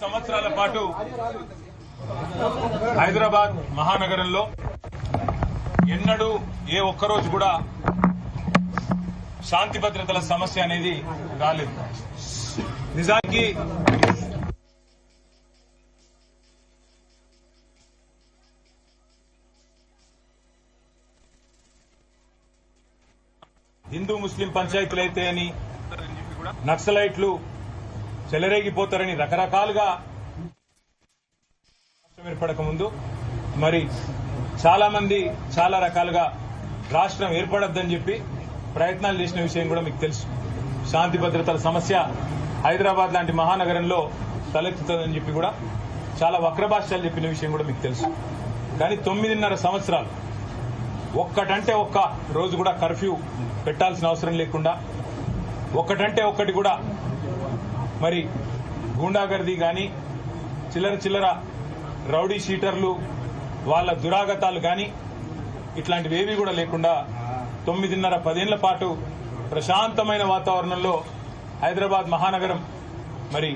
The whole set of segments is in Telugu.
సంవత్సరాల పాటు హైదరాబాద్ మహానగరంలో ఎన్నడూ ఏ ఒక్కరోజు కూడా శాంతి భద్రతల సమస్య అనేది రాలేదు. నిజానికి హిందూ ముస్లిం పంచాయతీలైతే అని నక్సలైట్లు చెలరేగిపోతారని రకరకాలుగా ఏర్పడక ముందు మరి చాలా మంది చాలా రకాలుగా రాష్ట్రం ఏర్పడద్దని చెప్పి ప్రయత్నాలు చేసిన విషయం కూడా మీకు తెలుసు. శాంతి భద్రతల సమస్య హైదరాబాద్ లాంటి మహానగరంలో తలెత్తుతుందని చెప్పి కూడా చాలా వక్రభాష్యాలు చెప్పిన విషయం కూడా మీకు తెలుసు. కానీ 9.5 సంవత్సరాలు ఒక్కటంటే ఒక్క రోజు కూడా కర్ఫ్యూ పెట్టాల్సిన అవసరం లేకుండా ఒక్కటంటే ఒక్కటి కూడా మరి గూండాగర్దీ గాని చిల్లర రౌడీ షీటర్లు వాళ్ళ దురాగతాలు గాని ఇట్లాంటివేవీ కూడా లేకుండా 9.5-10 ఏళ్ల పాటు ప్రశాంతమైన వాతావరణంలో హైదరాబాద్ మహానగరం మరి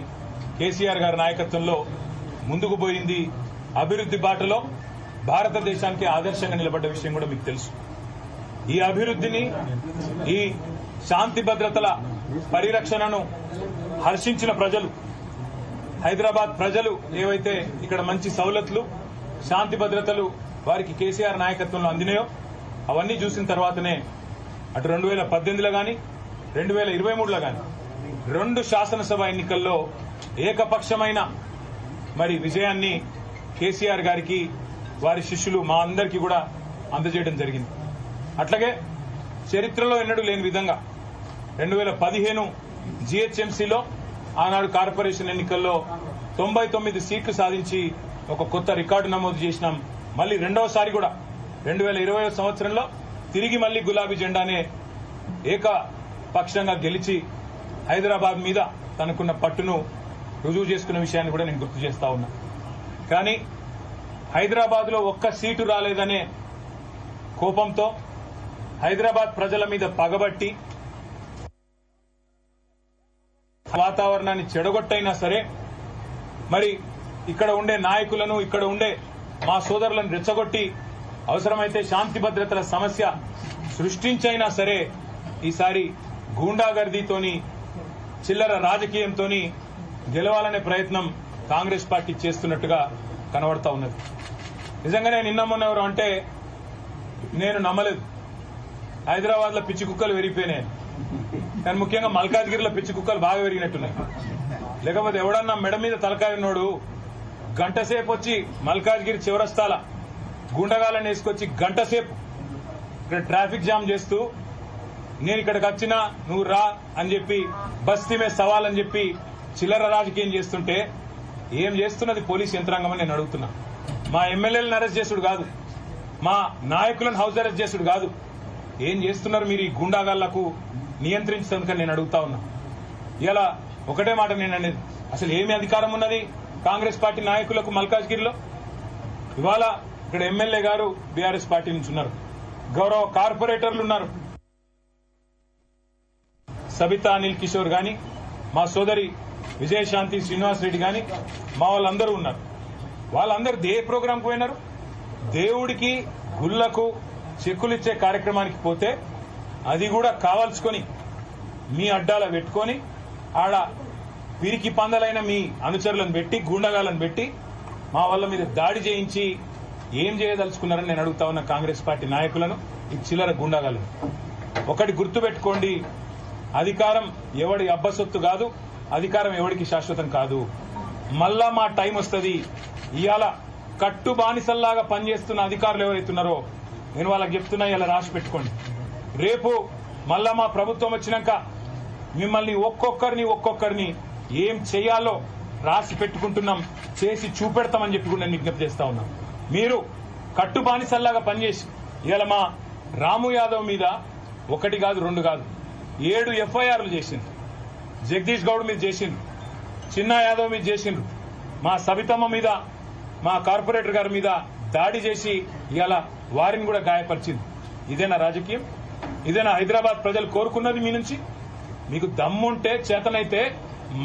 కేసీఆర్ గారి నాయకత్వంలో ముందుకు పోయింది. అభివృద్ది బాటలో భారతదేశానికి ఆదర్శంగా నిలబడ్డ విషయం కూడా మీకు తెలుసు. ఈ అభివృద్దిని ఈ శాంతి భద్రతల పరిరక్షణను హర్షించిన ప్రజలు హైదరాబాద్ ప్రజలు ఏవైతే ఇక్కడ మంచి సౌలతులు శాంతి భద్రతలు వారికి కేసీఆర్ నాయకత్వంలో అందినాయో అవన్నీ చూసిన తర్వాతనే అటు 2018లో గాని 2023లో గాని 2 శాసనసభ ఎన్నికల్లో ఏకపక్షమైన మరి విజయాన్ని కేసీఆర్ గారికి వారి శిష్యులు మా అందరికీ కూడా అందజేయడం జరిగింది. అట్లాగే చరిత్రలో ఎన్నడూ లేని విధంగా 2015 జీహెచ్ఎంసీలో ఆనాడు కార్పొరేషన్ ఎన్నికల్లో 99 సీట్లు సాధించి ఒక కొత్త రికార్డు నమోదు చేసినాం. మళ్లీ రెండవసారి కూడా 2020 సంవత్సరంలో తిరిగి మళ్లీ గులాబీ జెండానే ఏకపక్షంగా గెలిచి హైదరాబాద్ మీద తనకున్న పట్టును రుజువు చేసుకున్న విషయాన్ని కూడా నేను గుర్తు చేస్తా ఉన్నా. కానీ హైదరాబాద్ లో ఒక్క సీటు రాలేదనే కోపంతో హైదరాబాద్ ప్రజల మీద పగబట్టి వాతావరణాన్ని చెడగొట్టైనా సరే మరి ఇక్కడ ఉండే నాయకులను ఇక్కడ ఉండే మా సోదరులను రెచ్చగొట్టి అవసరమైతే శాంతి భద్రతల సమస్య సృష్టించైనా సరే ఈసారి గూండాగర్దీతోని చిల్లర రాజకీయంతోని గెలవాలనే ప్రయత్నం కాంగ్రెస్ పార్టీ చేస్తున్నట్టుగా కనబడతా ఉన్నది. నిజంగానే నిన్న మొన్న ఎవరు అంటే నేను నమ్మలేదు. హైదరాబాద్ లో పిచ్చి కుక్కలు పెరిగిపోయినాయి, కానీ ముఖ్యంగా మల్కాజ్గిరిలో పిచ్చి కుక్కలు బాగా పెరిగినట్టున్నాయి. లేకపోతే ఎవడన్నా మెడ మీద తలకాయ ఉన్నోడు గంటసేపు వచ్చి మల్కాజ్గిరి చివరస్తాల గుండగాలను వేసుకొచ్చి గంటసేపు ఇక్కడ ట్రాఫిక్ జామ్ చేస్తూ నేను ఇక్కడికి వచ్చినా నువ్వు రా అని చెప్పి బస్తీ మీద సవాల్ అని చెప్పి చిల్లర రాజకీయం చేస్తుంటే ఏం చేస్తున్నది పోలీస్ యంత్రాంగం అని నేను అడుగుతున్నా. మా ఎమ్మెల్యేలను అరెస్ట్ చేసుడు కాదు, మా నాయకులను హౌస్ అరెస్ట్ చేసుడు కాదు, ఏం చేస్తున్నారు మీరు ఈ గుండాగాళ్లకు నియంత్రించడానికి నేను అడుగుతా ఉన్నా. ఇలా ఒకటే మాట నేను అనేది, అసలు ఏమి అధికారం ఉన్నది కాంగ్రెస్ పార్టీ నాయకులకు మల్కాజ్గిరిలో? ఇవాళ ఇక్కడ ఎమ్మెల్యే గారు బీఆర్ఎస్ పార్టీ నుంచి ఉన్నారు, గౌరవ కార్పొరేటర్లు ఉన్నారు, సబితా అనిల్ కిషోర్ గాని మా సోదరి విజయశాంతి శ్రీనివాస్ రెడ్డి గాని మా వాళ్ళందరూ ఉన్నారు. వాళ్ళందరూ ఏ ప్రోగ్రాంకు పోయినారు? దేవుడికి గుళ్లకు చెక్కులిచ్చే కార్యక్రమానికి పోతే అది కూడా కావాల్సుకొని మీ అడ్డాల పెట్టుకొని ఆడ పిరికి పందలైన మీ అనుచరులను పెట్టి గూండగాలను పెట్టి మా వాళ్ళ మీద దాడి చేయించి ఏం చేయదలుచుకున్నారని నేను అడుగుతా ఉన్న కాంగ్రెస్ పార్టీ నాయకులను, ఈ చిల్లర గూండాగాలను. ఒకటి గుర్తుపెట్టుకోండి, అధికారం ఎవడి అబ్బసొత్తు కాదు, అధికారం ఎవడికి శాశ్వతం కాదు. మళ్ళా మా టైం వస్తుంది. ఇవాళ కట్టు బానిసల్లాగా పనిచేస్తున్న అధికారులు ఎవరైతున్నారో నేను వాళ్ళకి చెప్తున్నా, ఇలా రాసి పెట్టుకోండి. రేపు మళ్ళా మా ప్రభుత్వం వచ్చినాక మిమ్మల్ని ఒక్కొక్కరిని ఏం చేయాలో రాసి పెట్టుకుంటున్నాం, చేసి చూపెడతామని చెప్పి కూడా నేను విజ్ఞప్తి చేస్తా ఉన్నా. మీరు కట్టు బానిసల్లాగా పనిచేసి ఇవాళ మా రాము యాదవ్ మీద 1 కాదు 2 కాదు 7 ఎఫ్ఐఆర్లు చేసిండ్రు. జగదీష్ గౌడ్ మీద చేసిండ్రు, చిన్నా యాదవ్ మీద చేసిండ్రు, మా సవితమ్మ మీద మా కార్పొరేటర్ గారి మీద దాడి చేసి ఇవాళ వారిని కూడా గాయపరిచింది. ఇదేనా రాజకీయం? ఇదేనా హైదరాబాద్ ప్రజలు కోరుకున్నది మీ నుంచి? మీకు దమ్ముంటే చేతనైతే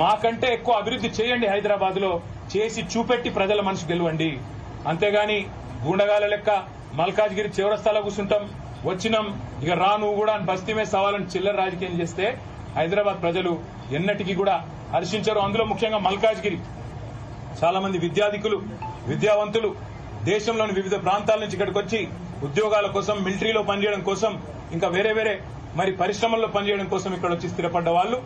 మాకంటే ఎక్కువ అభివృద్ధి చేయండి, హైదరాబాద్ లో చేసి చూపెట్టి ప్రజల మనసు గెలవండి. అంతేగాని గూండగాల లెక్క మల్కాజ్గిరి చివరస్తాలో కూర్చుంటాం, వచ్చినాం ఇక రా నువ్వు కూడా అని బస్తీ మీద సవాలని చిల్లర రాజకీయం చేస్తే హైదరాబాద్ ప్రజలు ఎన్నటికీ కూడా హర్షించరు. అందులో ముఖ్యంగా మల్కాజ్గిరి చాలా మంది విద్యాధికులు, విద్యావంతులు దేశంలోని వివిధ ప్రాంతాల నుంచి ఇక్కడికి వచ్చి ఉద్యోగాల కోసం, మిలిటరీలో పనిచేయడం కోసం, ఇంకా వేరే వేరే మరి పరిశ్రమల్లో పనిచేయడం కోసం ఇక్కడ వచ్చి స్థిరపడ్డ వాళ్ళు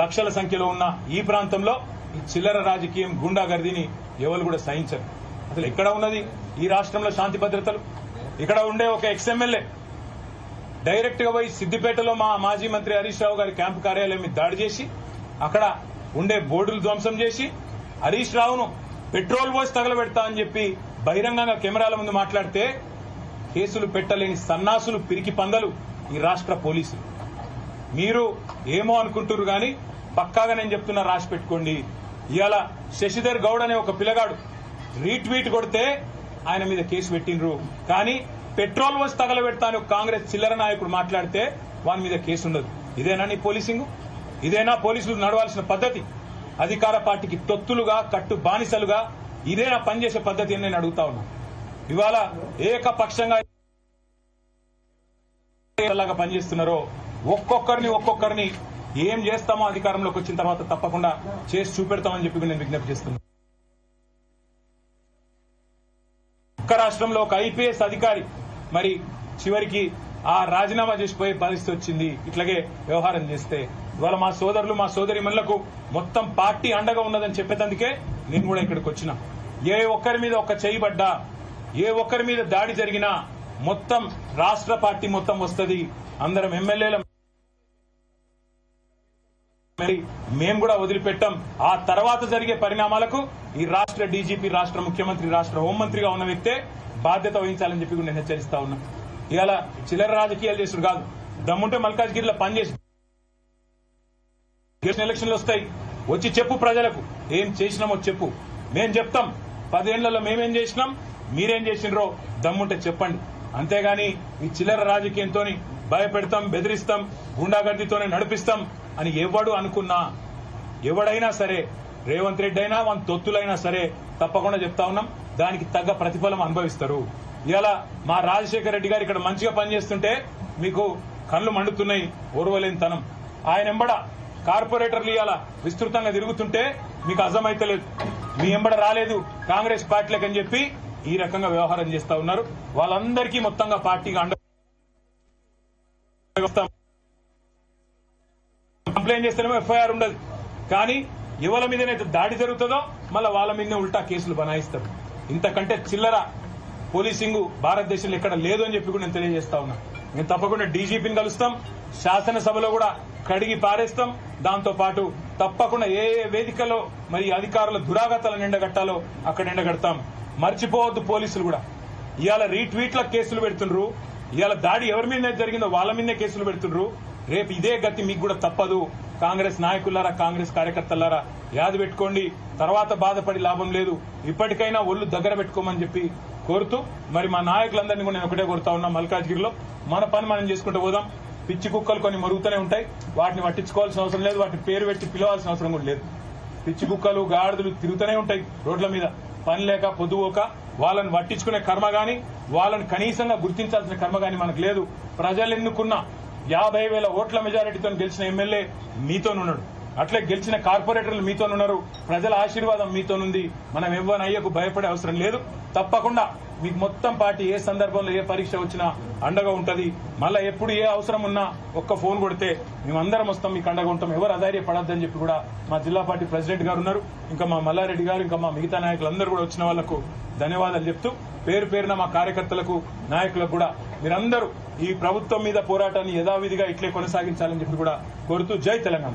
లక్షల సంఖ్యలో ఉన్న ఈ ప్రాంతంలో ఈ చిల్లర రాజకీయం, గుండాగర్దీని ఎవరు కూడా సహించరు. అసలు ఎక్కడ ఉన్నది ఈ రాష్ట్రంలో శాంతి భద్రతలు? ఇక్కడ ఉండే ఒక ఎక్స్ఎమ్మెల్యే డైరెక్ట్ గా పోయి సిద్దిపేటలో మా మాజీ మంత్రి హరీష్ రావు గారి క్యాంపు కార్యాలయం మీద దాడి చేసి అక్కడ ఉండే బోర్డులు ధ్వంసం చేసి హరీష్ రావును పెట్రోల్ పోసి తగలబెడతా అని చెప్పి బహిరంగంగా కెమెరాల ముందు మాట్లాడితే కేసులు పెట్టలేని సన్నాసులు, పిరికి పందలు ఈ రాష్ట్ర పోలీసులు. మీరు ఏమో అనుకుంటున్నారు గాని పక్కాగా నేను చెప్తున్నా, రాసి పెట్టుకోండి. ఇవాళ శశిధర్ గౌడ్ అనే ఒక పిల్లగాడు రీట్వీట్ కొడితే ఆయన మీద కేసు పెట్టినరు, కానీ పెట్రోల్ పోసి తగలబెడతా అని కాంగ్రెస్ చిల్లర నాయకుడు మాట్లాడితే వాని మీద కేసు ఉండదు. ఇదేనా నీ పోలీసింగ్? ఇదేనా పోలీసులు నడవాల్సిన పద్ధతి? అధికార పార్టీకి తొత్తులుగా, కట్టు బానిసలుగా ఇదేనా పనిచేసే పద్ధతి అని నేను అడుగుతా ఉన్నా. ఇవాళ ఏకపక్షంగా పనిచేస్తున్నారో ఒక్కొక్కరిని ఏం చేస్తామో అధికారంలోకి వచ్చిన తర్వాత తప్పకుండా చేసి చూపెడతామని చెప్పి నేను విజ్ఞప్తి చేస్తున్నాను. ఒక్క రాష్ట్రంలో ఒక ఐపీఎస్ అధికారి మరి చివరికి ఆ రాజీనామా చేసిపోయే పరిస్థితి వచ్చింది ఇట్లాగే వ్యవహారం చేస్తే. ఇవాళ మా సోదరులు, మా సోదరిమణులకు మొత్తం పార్టీ అండగా ఉన్నదని చెప్పేందుకే నేను కూడా ఇక్కడికి వచ్చిన. ఏ ఒక్కరి మీద ఒక చేయి పడ్డా, ఏ ఒక్కరి మీద దాడి జరిగినా మొత్తం రాష్ట్ర పార్టీ మొత్తం వస్తుంది. అందరం ఎమ్మెల్యేల మరి మేము కూడా వదిలిపెట్టాం. ఆ తర్వాత జరిగే పరిణామాలకు ఈ రాష్ట్ర డీజీపీ, రాష్ట్ర ముఖ్యమంత్రి, రాష్ట్ర హోంమంత్రిగా ఉన్న వ్యక్తే బాధ్యత వహించాలని చెప్పి నేను హెచ్చరిస్తా ఉన్నా. ఇవాళ చిల్లర రాజకీయాలు చేసుడు కాదు, దమ్ముంటే మల్కాజ్గిరిలో పనిచేసి ఎలక్షన్లు వస్తాయి, వచ్చి చెప్పు ప్రజలకు ఏం చేసినామో చెప్పు. మేం చెప్తాం 10 ఏళ్లలో మేమేం చేసినాం, మీరేం చేసినరో దమ్ముంటే చెప్పండి. అంతేగాని ఈ చిల్లర రాజకీయంతో భయపెడతాం, బెదిరిస్తాం, గుండాగర్దీతోనే నడిపిస్తాం అని ఎవడు అనుకున్నా, ఎవడైనా సరే, రేవంత్ రెడ్డి అయినా మన తొత్తులైనా సరే తప్పకుండా చెప్తా ఉన్నాం, దానికి తగ్గ ప్రతిఫలం అనుభవిస్తారు. ఇవాళ మా రాజశేఖర రెడ్డి గారు ఇక్కడ మంచిగా పనిచేస్తుంటే మీకు కళ్లు మండుతున్నాయి, ఓర్వలేని తనం. ఆయన ఎంబడ కార్పొరేటర్లు ఇవాళ విస్తృతంగా తిరుగుతుంటే మీకు అర్థమైతలేదు. మీ ఎంబడ రాలేదు కాంగ్రెస్ పార్టీలకు అని చెప్పి ఈ రకంగా వ్యవహారం చేస్తా ఉన్నారు. వాళ్ళందరికీ మొత్తంగా పార్టీగా అండ కంప్లైంట్ చేస్తేనేమో ఎఫ్ఐఆర్ ఉండదు, కానీ ఎవరి మీదనైతే దాడి జరుగుతుందో మళ్ళీ వాళ్ళ మీదనే ఉల్టా కేసులు బనాయిస్తారు. ఇంతకంటే చిల్లర పోలీసింగ్ భారతదేశంలో ఎక్కడ లేదు అని చెప్పి కూడా నేను తెలియజేస్తా ఉన్నా. మేము తప్పకుండా డీజీపీని కలుస్తాం, శాసనసభలో కూడా కడిగి పారేస్తాం. దాంతో పాటు తప్పకుండా ఏ ఏ వేదికలో మరి అధికారుల దురాగతాలను ఎండగట్టాలో అక్కడ ఎండగడతాం. మర్చిపోవద్దు, పోలీసులు కూడా ఇవాళ రీట్వీట్ల కేసులు పెడుతుండ్రు, ఇవాళ దాడి ఎవరి మీద జరిగిందో వాళ్ళ మీదనే కేసులు పెడుతుండ్రు. రేపు ఇదే గతి మీకు కూడా తప్పదు. కాంగ్రెస్ నాయకులారా, కాంగ్రెస్ కార్యకర్తలారా యాది పెట్టుకోండి, తర్వాత బాధపడి లాభం లేదు. ఇప్పటికైనా ఒళ్ళు దగ్గర పెట్టుకోమని చెప్పి కోరుతూ మరి మా నాయకులందరినీ కూడా నేను ఒకటే కోరుతా ఉన్నా, మల్కాజ్గిరిలో మన పని మనం చేసుకుంటూ పోదాం. పిచ్చి కుక్కలు కొన్ని మరుగుతూనే ఉంటాయి, వాటిని పట్టించుకోవాల్సిన అవసరం లేదు, వాటిని పేరు పెట్టి పిలవాల్సిన అవసరం కూడా లేదు. పిచ్చి కుక్కలు, గాడిదలు తిరుగుతూనే ఉంటాయి రోడ్ల మీద, పని లేక పొద్దుపోక. వాళ్ళని పట్టించుకునే కర్మ గాని, వాళ్ళని కనీసంగా గుర్తించాల్సిన కర్మ గాని మనకు లేదు. ప్రజలు ఎన్నుకున్న 50,000 ఓట్ల మెజారిటీతో గెలిచిన ఎమ్మెల్యే మీతోనున్నాడు, అట్లే గెలిచిన కార్పొరేటర్లు మీతోనున్నారు, ప్రజల ఆశీర్వాదం మీతోనుంది. మనం ఎవ్వనయ్యకు భయపడే అవసరం లేదు. తప్పకుండా మీకు మొత్తం పార్టీ ఏ సందర్భంలో ఏ పరీక్ష వచ్చినా అండగా ఉంటది. మళ్ళా ఎప్పుడు ఏ అవసరం ఉన్నా ఒక్క ఫోన్ కొడితే మేమందరం వస్తాం, మీకు అండగా ఉంటాం. ఎవరు అధైర్యపడద్దని చెప్పి కూడా మా జిల్లా పార్టీ ప్రెసిడెంట్ గారు ఉన్నారు, ఇంకా మా మల్లారెడ్డి గారు, ఇంకా మా మిగతా నాయకులందరూ కూడా వచ్చిన వాళ్లకు ధన్యవాదాలు చెప్తూ పేరు పేరున మా కార్యకర్తలకు, నాయకులకు కూడా మీరందరూ ఈ ప్రభుత్వం మీద పోరాటాన్ని యథావిధిగా ఇట్లే కొనసాగించాలని చెప్పి కూడా కోరుతూ జై తెలంగాణ.